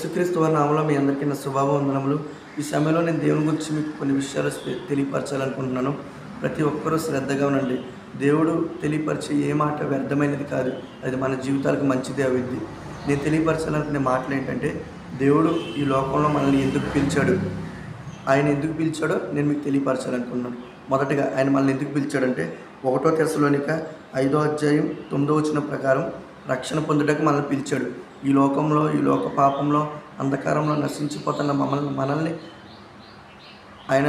యేసుక్రీస్తు వారి నామములో మీ అందరికీ నా శుభావందనములు. ఈ సమయంలో నేను దేవుని గురించి మీకు కొన్ని విషయాలు తెలియపరచాలనుకుంటున్నాను. ప్రతి ఒక్కరూ శ్రద్ధగా ఉండండి. దేవుడు తెలియపరిచే ఏ మాట వ్యర్థమైనది కాదు, అది మన జీవితాలకు మంచిదే అవుద్ది. నేను తెలియపరచాలనుకునే మాటలు ఏంటంటే, దేవుడు ఈ లోకంలో మనల్ని ఎందుకు పిలిచాడు, ఆయన ఎందుకు పిలిచాడో నేను మీకు తెలియపరచాలనుకున్నాను. మొదటగా ఆయన మనల్ని ఎందుకు పిలిచాడంటే, 1 తెస్సలోనిక 5:9 ప్రకారం రక్షణ పొందుటకు మనల్ని పిలిచాడు. ఈ లోకంలో, ఈ లోక పాపంలో, అంధకారంలో నశించిపోతున్న మనల్ని ఆయన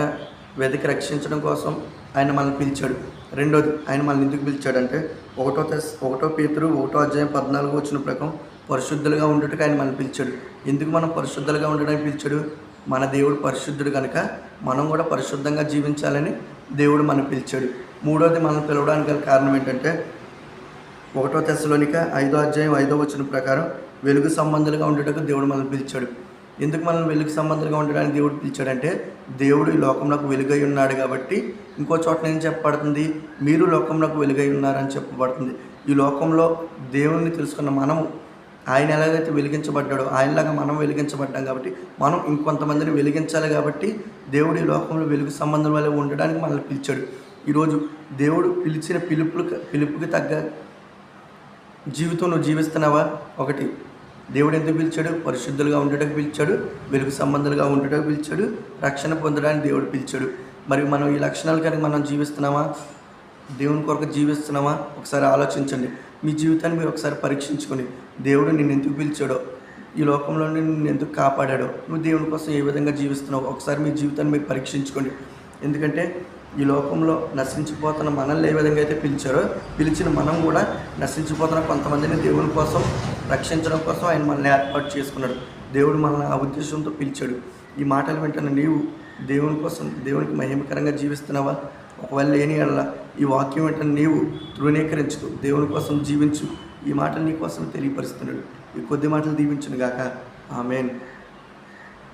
వెతికి రక్షించడం కోసం ఆయన మనల్ని పిలిచాడు. రెండోది, ఆయన మనల్ని ఎందుకు పిలిచాడంటే 1 పేతురు 1:14 ప్రకారం పరిశుద్ధులుగా ఉండటకు ఆయన మనల్ని పిలిచాడు. ఎందుకు మనం పరిశుద్ధులుగా ఉండడానికి పిలిచాడు? మన దేవుడు పరిశుద్ధుడు కనుక మనం కూడా పరిశుద్ధంగా జీవించాలని దేవుడు మనల్ని పిలిచాడు. మూడోది, మనల్ని పిలవడానికి గల కారణం ఏంటంటే 1 తెస్సలోనిక 5:5 ప్రకారం వెలుగు సంబంధులుగా ఉండేటకు దేవుడు మనల్ని పిలిచాడు. ఎందుకు మనల్ని వెలుగు సంబంధులుగా ఉండడానికి దేవుడు పిలిచాడంటే, దేవుడు ఈ లోకంలోకి వెలుగై ఉన్నాడు కాబట్టి. ఇంకో చోట ఏం చెప్పబడుతుంది? మీరు లోకంలోకి వెలుగై ఉన్నారని చెప్పబడుతుంది. ఈ లోకంలో దేవుణ్ణి తెలుసుకున్న మనము, ఆయన ఎలాగైతే వెలిగించబడ్డాడో ఆయనలాగా మనం వెలిగించబడ్డాం కాబట్టి మనం ఇంకొంతమందిని వెలిగించాలి. కాబట్టి దేవుడు ఈ లోకంలో వెలుగు సంబంధం వల్ల ఉండడానికి మనల్ని పిలిచాడు. ఈరోజు దేవుడు పిలిచిన పిలుపుకి తగ్గ జీవితం నువ్వు జీవిస్తున్నావా? ఒకటి, దేవుడు ఎందుకు పిలిచాడు? పరిశుద్ధులుగా ఉండటకు పిలిచాడు, వెలుగు సంబంధాలుగా ఉండటకు పిలిచాడు, రక్షణ పొందడానికి దేవుడు పిలిచాడు. మరి మనం ఈ లక్షణాలు కనుక మనం జీవిస్తున్నామా, దేవుని కొరకు జీవిస్తున్నామా? ఒకసారి ఆలోచించండి. మీ జీవితాన్ని మీరు ఒకసారి పరీక్షించుకొని, దేవుడు నిన్ను ఎందుకు పిలిచాడో, ఈ లోకంలో నిన్ను ఎందుకు కాపాడాడో, నువ్వు దేవుని కోసం ఏ విధంగా జీవిస్తున్నావు, ఒకసారి మీ జీవితాన్ని మీరు పరీక్షించుకోండి. ఎందుకంటే ఈ లోకంలో నశించిపోతున్న మనల్ని ఏ విధంగా అయితే పిలిచిన మనం కూడా నశించిపోతున్న కొంతమందిని దేవుని కోసం రక్షించడం కోసం ఆయన మనల్ని ఏర్పాటు చేసుకున్నాడు. దేవుడు మనల్ని ఆ ఉద్దేశంతో పిలిచాడు. ఈ మాటలు వెంటనే నీవు దేవుని కోసం, దేవునికి మహిమకరంగా జీవిస్తున్నావా? ఒకవేళ లేని ఎడల ఈ వాక్యం వెంటనే నీవు తృణీకరించు, దేవుని కోసం జీవించు. ఈ మాటలు నీ కోసం తెలియపరుస్తున్నాడు. ఈ కొద్ది మాటలు దీవించును గాక. ఆమేన్.